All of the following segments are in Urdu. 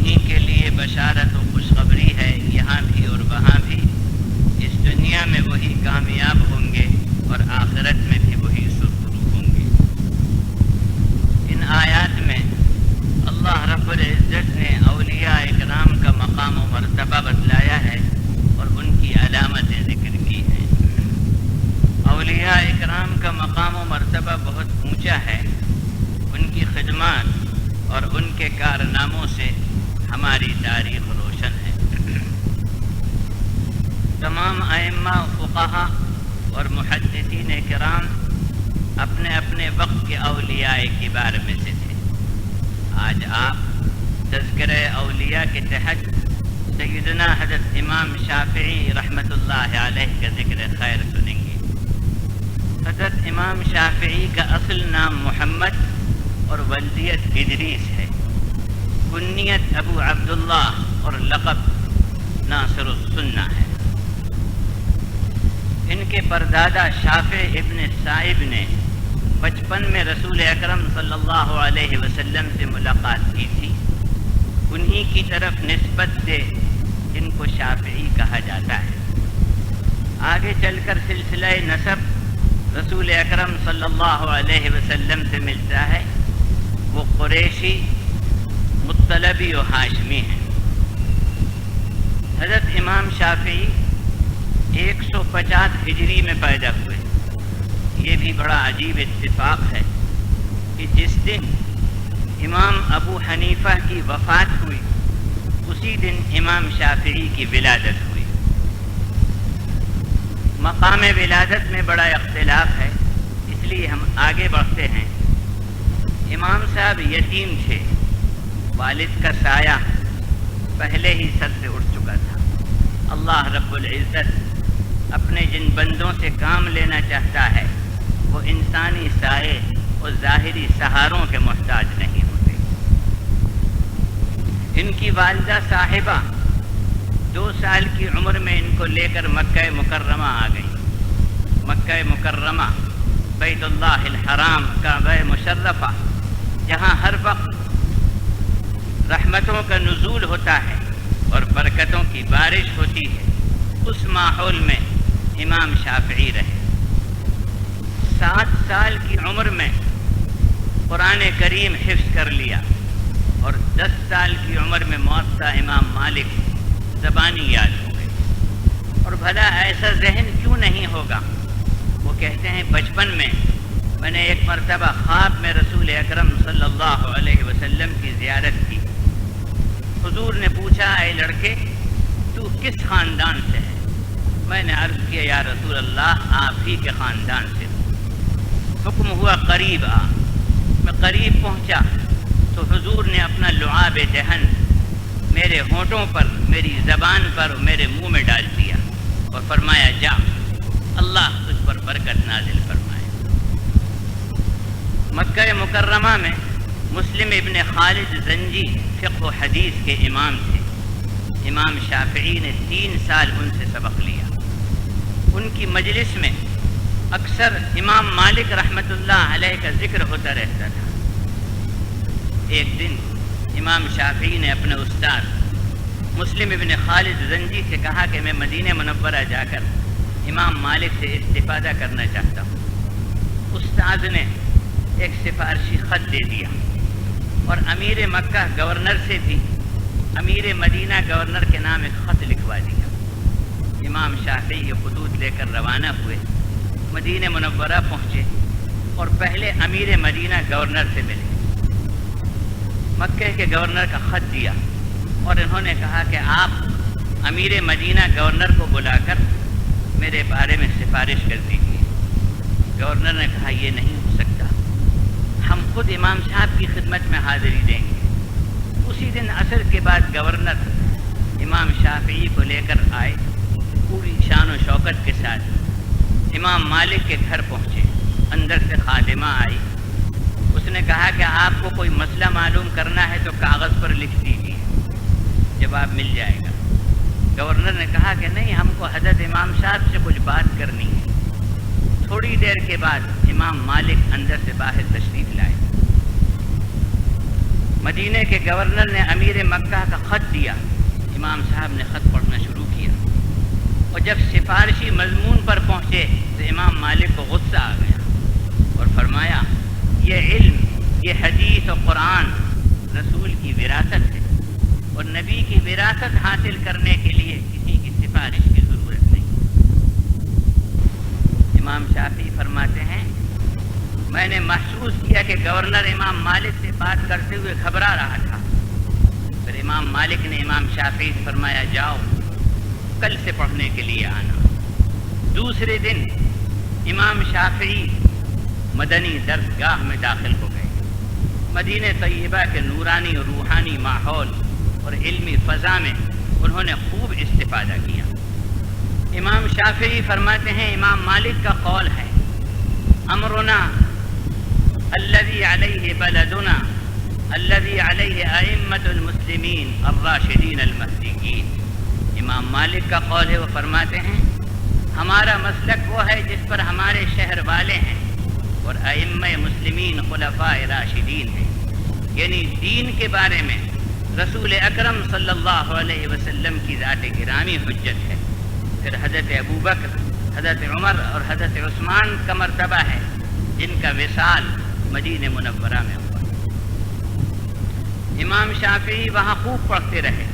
انہی کے لیے بشارت و خوشخبری ہے یہاں بھی اور وہاں بھی۔ اس دنیا میں وہی کامیاب ہوں گے اور آخرت میں بھی وہی سرخرو ہوں گے۔ ان آیات میں اللہ رب العزت نے اولیاء اکرام کا مقام و مرتبہ بتلایا ہے اور ان کی علامتیں ذکر کی ہیں۔ اولیاء اکرام کا مقام و مرتبہ بہت اونچا ہے۔ ان کی خدمات اور ان کے کارناموں سے ہماری تاریخ روشن ہے۔ تمام ائمہ فقہا اور محدثین کرام اپنے اپنے وقت کے اولیاء کبار میں سے تھے۔ آج آپ تذکرہ اولیاء کے تحت سیدنا حضرت امام شافعی رحمۃ اللہ علیہ کا ذکر خیر سنیں گے۔ حضرت امام شافعی کا اصل نام محمد اور ولدیت ادریس ہے۔ کنیت ابو عبداللہ اور لقب ناصر السنہ ہے۔ ان کے پردادا شافع ابن صائب نے بچپن میں رسول اکرم صلی اللہ علیہ وسلم سے ملاقات کی تھی۔ انہی کی طرف نسبت سے ان کو شافعی کہا جاتا ہے۔ آگے چل کر سلسلہ نسب رسول اکرم صلی اللہ علیہ وسلم سے ملتا ہے۔ وہ قریشی، مطلبی و ہاشمی ہیں۔ حضرت امام شافعی 150 ہجری میں پیدا ہوئے۔ یہ بھی بڑا عجیب اتفاق ہے کہ جس دن امام ابو حنیفہ کی وفات ہوئی اسی دن امام شافعی کی ولادت ہوئی۔ مقام ولادت میں بڑا اختلاف ہے، اس لیے ہم آگے بڑھتے ہیں۔ امام صاحب یتیم تھے، والد کا سایہ پہلے ہی سر سے اٹھ چکا تھا۔ اللہ رب العزت اپنے جن بندوں سے کام لینا چاہتا ہے وہ انسانی سائے اور ظاہری سہاروں کے محتاج نہیں ہوتے۔ ان کی والدہ صاحبہ 2 سال کی عمر میں ان کو لے کر مکہ مکرمہ آ گئی۔ مکہ مکرمہ بیت اللہ الحرام کعبہ مشرفہ، جہاں ہر وقت رحمتوں کا نزول ہوتا ہے اور برکتوں کی بارش ہوتی ہے، اس ماحول میں امام شافعی رہے۔ 7 سال کی عمر میں قرآن کریم حفظ کر لیا اور 10 سال کی عمر میں موطا امام مالک زبانی یاد ہو گئی۔ اور بھلا ایسا ذہن کیوں نہیں ہوگا؟ وہ کہتے ہیں بچپن میں نے ایک مرتبہ خواب میں رسول اکرم صلی اللہ علیہ وسلم کی زیارت کی۔ حضور نے پوچھا، اے لڑکے تو کس خاندان سے ہے؟ میں نے عرض کیا، یا رسول اللہ آپ ہی کے خاندان سے ہوں۔ حکم ہوا قریب آ۔ میں قریب پہنچا تو حضور نے اپنا لعاب دہن میرے ہونٹوں پر، میری زبان پر اور میرے منہ میں ڈال دیا اور فرمایا، جا، اللہ تجھ پر برکت نازل فرمائے۔ مکہ مکرمہ میں مسلم ابن خالد زنجی فقہ و حدیث کے امام تھے۔ امام شافعی نے 3 سال ان سے سبق لیا۔ ان کی مجلس میں اکثر امام مالک رحمۃ اللہ علیہ کا ذکر ہوتا رہتا تھا۔ ایک دن امام شافعی نے اپنے استاد مسلم ابن خالد زنجی سے کہا کہ میں مدینہ منورہ جا کر امام مالک سے استفادہ کرنا چاہتا ہوں۔ استاد نے ایک سفارشی خط دے دیا اور امیر مکہ گورنر سے بھی امیر مدینہ گورنر کے نام ایک خط لکھوا دیا۔ امام شافعی یہ خطوط لے کر روانہ ہوئے، مدینہ منورہ پہنچے اور پہلے امیر مدینہ گورنر سے ملے۔ مکہ کے گورنر کا خط دیا اور انہوں نے کہا کہ آپ امیر مدینہ گورنر کو بلا کر میرے بارے میں سفارش کر دیجیے۔ گورنر نے کہا یہ نہیں ہو سکتا، ہم خود امام صاحب کی خدمت میں حاضری دیں گے۔ اسی دن عصر کے بعد گورنر امام شافعی کو لے کر آئے، پوری شان و شوکت کے ساتھ امام مالک کے گھر پہنچے۔ اندر سے خادمہ آئی، اس نے کہا کہ آپ کو کوئی مسئلہ معلوم کرنا ہے تو کاغذ پر لکھ دیجیے، جواب مل جائے گا۔ گورنر نے کہا کہ نہیں، ہم کو حضرت امام صاحب سے کچھ بات کرنی ہے۔ تھوڑی دیر کے بعد امام مالک اندر سے باہر تشریف لائے۔ مدینے کے گورنر نے امیر مکہ کا خط دیا، امام صاحب نے خط پڑھنا شروع کیا، اور جب سفارشی مضمون پر پہنچے تو امام مالک کو غصہ آ گیا اور فرمایا یہ علم، یہ حدیث و قرآن رسول کی وراثت ہے، اور نبی کی وراثت حاصل کرنے کے لیے کسی کی سفارش کی ضرورت نہیں۔ امام شافعی فرماتے ہیں میں نے محسوس کیا کہ گورنر امام مالک سے بات کرتے ہوئے گھبرا رہا تھا۔ پھر امام مالک نے امام شافعی سے فرمایا جاؤ، کل سے پڑھنے کے لیے آنا۔ دوسرے دن امام شافعی مدنی درسگاہ میں داخل ہو گئے۔ مدینہ طیبہ کے نورانی اور روحانی ماحول اور علمی فضا میں انہوں نے خوب استفادہ کیا۔ امام شافعی فرماتے ہیں امام مالک کا قول ہے امرنا الذي علیہ بلدنا الذي علیہ ائمۃ المسلمین الراشدین المہدیین۔ امام مالک کا قول ہے، وہ فرماتے ہیں ہمارا مسلک وہ ہے جس پر ہمارے شہر والے ہیں اور ائمہ مسلمین خلفاء راشدین ہیں، یعنی دین کے بارے میں رسول اکرم صلی اللہ علیہ وسلم کی ذات گرامی حجت ہے، پھر حضرت ابوبکر، حضرت عمر اور حضرت عثمان کا مرتبہ ہے جن کا وصال مدینہ منورہ میں ہوا۔ امام شافعی وہاں خوب پڑھتے رہے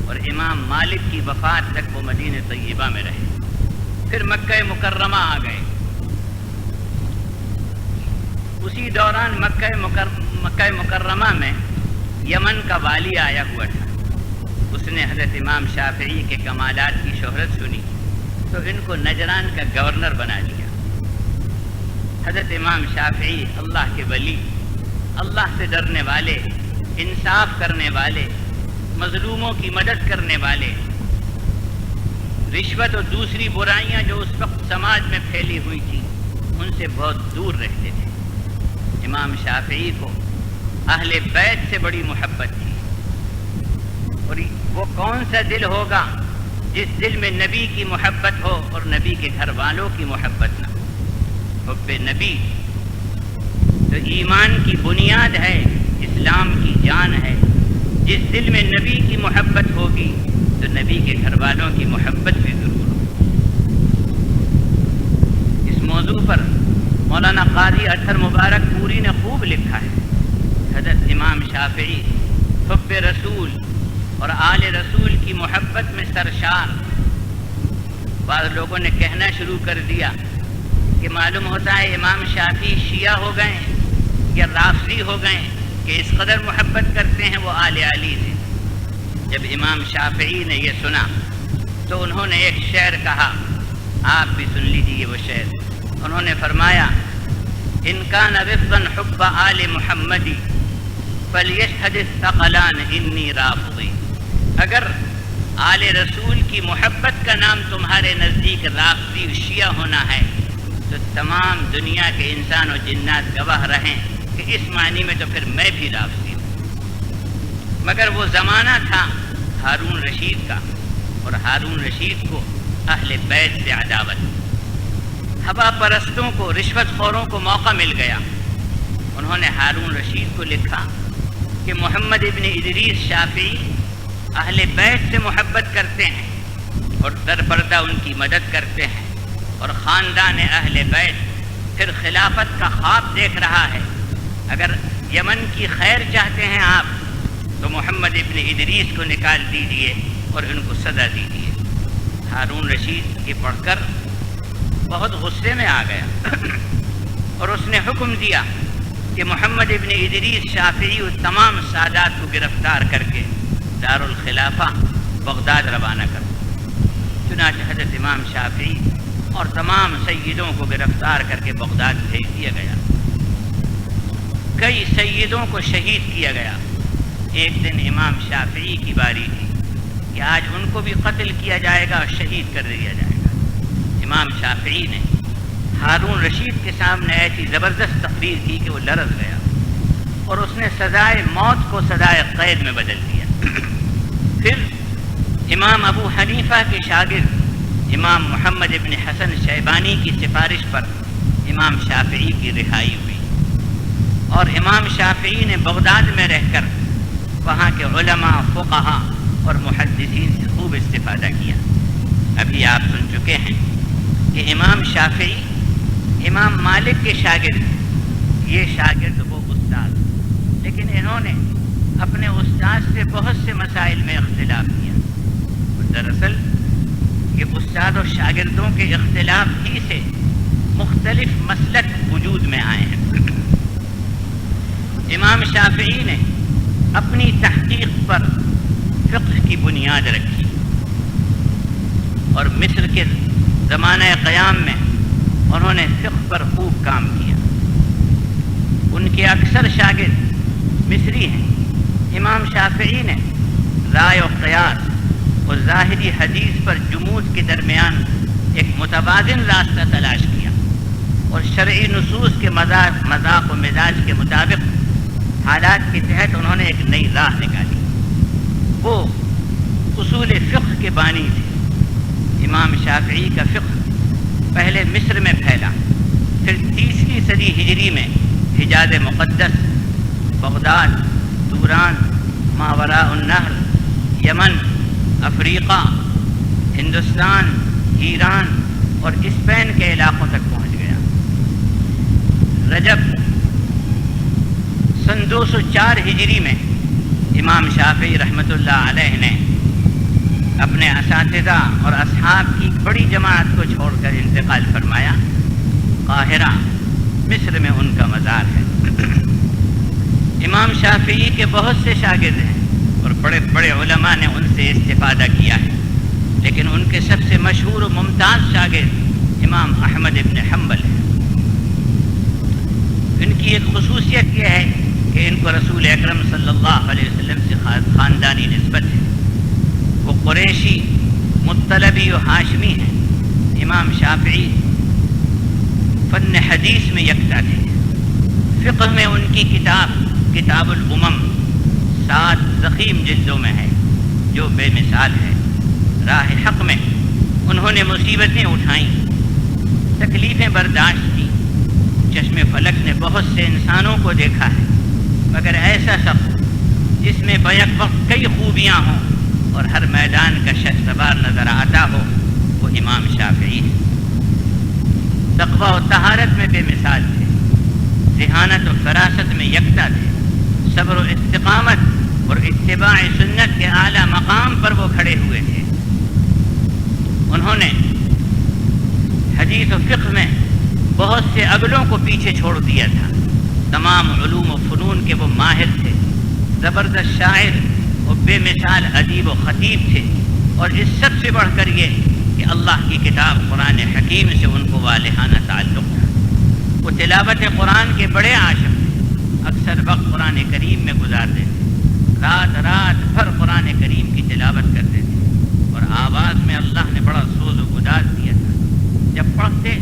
اور امام مالک کی وفات تک وہ مدینہ طیبہ میں رہے۔ پھر مکہ مکرمہ آ گئے۔ اسی دوران مکہ مکرمہ میں یمن کا والی آیا ہوا تھا۔ اس نے حضرت امام شافعی کے کمالات کی شہرت سنی تو ان کو نجران کا گورنر بنا لیا۔ حضرت امام شافعی اللہ کے ولی، اللہ سے ڈرنے والے، انصاف کرنے والے، مظلوموں کی مدد کرنے والے، رشوت اور دوسری برائیاں جو اس وقت سماج میں پھیلی ہوئی تھیں ان سے بہت دور رہتے تھے۔ امام شافعی کو اہل بیت سے بڑی محبت تھی، اور وہ کون سا دل ہوگا جس دل میں نبی کی محبت ہو اور نبی کے گھر والوں کی محبت نہ ہو۔ حب نبی تو ایمان کی بنیاد ہے، اسلام کی جان ہے۔ جس دل میں نبی کی محبت ہوگی تو نبی کے گھر والوں کی محبت بھی ضرور ہوگی۔ اس موضوع پر مولانا قاضی اطہر مبارک پوری نے خوب لکھا ہے۔ حضرت امام شافعی حب رسول اور آل رسول کی محبت میں سرشار۔ بعض لوگوں نے کہنا شروع کر دیا کہ معلوم ہوتا ہے امام شافعی شیعہ ہو گئے یا رافضی ہو گئے کہ اس قدر محبت کرتے ہیں وہ آل علی سے۔ جب امام شافعی نے یہ سنا تو انہوں نے ایک شعر کہا، آپ بھی سن لیجیے وہ شعر۔ انہوں نے فرمایا ان کان وفقا حب آل محمدی فلیشہد الثقلان انی رافضی۔ اگر آل رسول کی محبت کا نام تمہارے نزدیک رافضی شیعہ ہونا ہے تو تمام دنیا کے انسان و جنات گواہ رہیں کہ اس معنی میں تو پھر میں بھی رافضی ہوں۔ مگر وہ زمانہ تھا ہارون رشید کا، اور ہارون رشید کو اہل بیت سے عداوت، ہوا پرستوں کو، رشوت خوروں کو موقع مل گیا۔ انہوں نے ہارون رشید کو لکھا کہ محمد ابن ادریس شافعی اہل بیت سے محبت کرتے ہیں اور در پردہ ان کی مدد کرتے ہیں، اور خاندان اہل بیت پھر خلافت کا خواب دیکھ رہا ہے۔ اگر یمن کی خیر چاہتے ہیں آپ تو محمد ابن ادریس کو نکال دیجیے اور ان کو سزا دیجیے۔ ہارون رشید یہ پڑھ کر بہت غصے میں آ گیا اور اس نے حکم دیا کہ محمد ابن ادریس شافعی اور تمام سادات کو گرفتار کر کے دارالخلافہ بغداد روانہ کر دو۔ چنانچہ حضرت امام شافعی اور تمام سیدوں کو گرفتار کر کے بغداد بھیج دیا گیا۔ کئی سیدوں کو شہید کیا گیا۔ ایک دن امام شافعی کی باری تھی کہ آج ان کو بھی قتل کیا جائے گا اور شہید کر دیا جائے گا۔ امام شافعی نے ہارون رشید کے سامنے ایسی زبردست تقریر کی کہ وہ لرز گیا، اور اس نے سزائے موت کو سزائے قید میں بدل دیا۔ پھر امام ابو حنیفہ کے شاگرد امام محمد ابن حسن شیبانی کی سفارش پر امام شافعی کی رہائی ہوئی، اور امام شافعی نے بغداد میں رہ کر وہاں کے علماء، فقہا اور محدثین سے خوب استفادہ کیا۔ ابھی آپ سن چکے ہیں کہ امام شافعی امام مالک کے شاگرد، یہ شاگرد وہ استاد، لیکن انہوں نے اپنے استاد سے بہت سے مسائل میں اختلاف کیا۔ دراصل یہ استاد و شاگردوں کے اختلاف ہی سے مختلف مسلک وجود میں آئے ہیں۔ امام شافعی نے اپنی تحقیق پر فقہ کی بنیاد رکھی اور مصر کے زمانہ قیام میں انہوں نے فقہ پر خوب کام کیا۔ ان کے اکثر شاگرد مصری ہیں۔ امام شافعی نے رائے و قیاس اور ظاہری حدیث پر جمود کے درمیان ایک متوازن راستہ تلاش کیا اور شرعی نصوص کے مذاق و مزاج کے مطابق حالات کے تحت انہوں نے ایک نئی راہ نکالی۔ وہ اصول فقہ کے بانی تھے۔ امام شافعی کا فقہ پہلے مصر میں پھیلا، پھر 30ویں صدی ہجری میں حجاز مقدس، بغداد، توران، ماوراء النہر، یمن، افریقہ، ہندوستان، ایران اور اسپین کے علاقوں تک پہنچ گیا۔ رجب سن 204 ہجری میں امام شافعی رحمۃ اللہ علیہ نے اپنے اساتذہ اور اصحاب کی بڑی جماعت کو چھوڑ کر انتقال فرمایا۔ قاہرہ مصر میں ان کا مزار ہے۔ امام شافعی کے بہت سے شاگرد ہیں اور بڑے بڑے علماء نے ان سے استفادہ کیا ہے، لیکن ان کے سب سے مشہور و ممتاز شاگرد امام احمد ابن حنبل ہیں۔ ان کی ایک خصوصیت یہ ہے کہ ان کو رسول اکرم صلی اللہ علیہ وسلم سے خاندانی نسبت ہے۔ وہ قریشی، مطلبی و ہاشمی ہیں۔ امام شافعی فن حدیث میں یکتا تھے۔ فقہ میں ان کی کتاب الامم 7 ضخیم جلدوں میں ہے جو بے مثال ہے۔ راہ حق میں انہوں نے مصیبتیں اٹھائیں، تکلیفیں برداشت کی۔ چشم فلک نے بہت سے انسانوں کو دیکھا ہے، مگر ایسا شخص جس میں بیک وقت کئی خوبیاں ہوں اور ہر میدان کا شہسوار نظر آتا ہو، وہ امام شافعی ہے۔ تقویٰ و طہارت میں بے مثال تھے، ذہانت و فراست میں یکتا تھے، صبر و استقامت اور اتباع سنت کے اعلیٰ مقام پر وہ کھڑے ہوئے تھے۔ انہوں نے حدیث و فقہ میں بہت سے اگلوں کو پیچھے چھوڑ دیا تھا۔ تمام علوم و فنون کے وہ ماہر تھے، زبردست شاعر اور بے مثال ادیب و خطیب تھے، اور اس سب سے بڑھ کر یہ کہ اللہ کی کتاب قرآن حکیم سے ان کو والہانہ تعلق تھا۔ وہ تلاوت قرآن کے بڑے عاشق تھے، اکثر وقت قرآن کریم میں گزارتے تھے، رات بھر قرآن کریم کی تلاوت کرتے تھے، اور آواز میں اللہ نے بڑا سوز و گداز دیا تھا۔ جب پڑھتے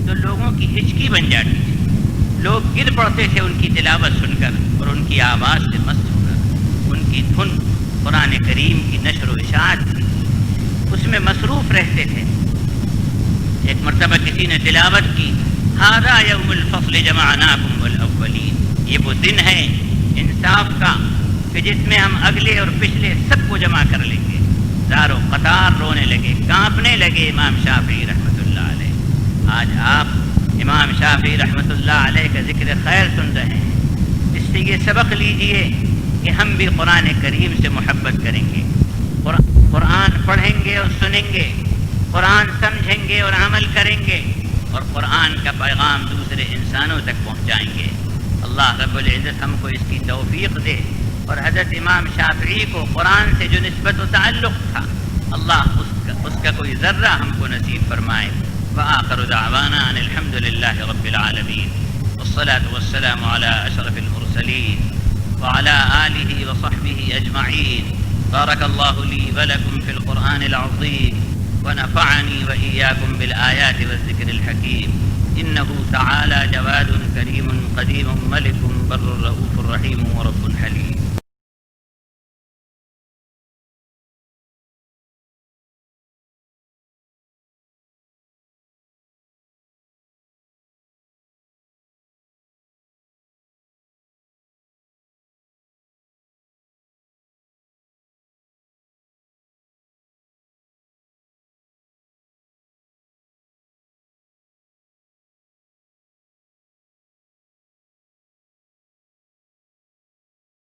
تو لوگوں کی ہچکی بن جاتی تھی، لوگ گر پڑتے تھے ان کی تلاوت سن کر اور ان کی آواز سے مست ہو کر۔ ان کی دھن قرآن کریم کی نشر و اشاعت تھی، اس میں مصروف رہتے تھے۔ ایک مرتبہ کسی نے تلاوت کی، ھذا یوم الفصل جمعناکم والاولین، یہ وہ دن ہے انصاف کا کہ جس میں ہم اگلے اور پچھلے سب کو جمع کر لیں گے۔ زار و قطار رونے لگے، کانپنے لگے امام شافعی رحمۃ اللہ علیہ۔ آج آپ امام شافعی رحمۃ اللہ علیہ کا ذکر خیر سن رہے ہیں، اس سے یہ سبق لیجئے کہ ہم بھی قرآن کریم سے محبت کریں گے، قرآن پڑھیں گے اور سنیں گے، قرآن سمجھیں گے اور عمل کریں گے، اور قرآن کا پیغام دوسرے انسانوں تک پہنچائیں گے۔ اللہ رب العزت ہم کو اس کی توفیق دے، اور حضرت امام شافعی کو قرآن سے جو نسبت و تعلق تھا، اللہ اس کا کوئی ذرہ ہم کو نصیب فرمائے۔ وآخر دعوانا ان الحمد للہ رب العالمین، والصلاة والسلام على اشرف المرسلین وعلى آلہ وصحبہ اجمعین۔ بارک اللہ لی ولکم فی القرآن العظیم، ونفعني وإياكم بالآيات والذكر الحكيم، إنه تعالى جواد كريم قديم ملك بر رؤوف رحيم ورب حليم۔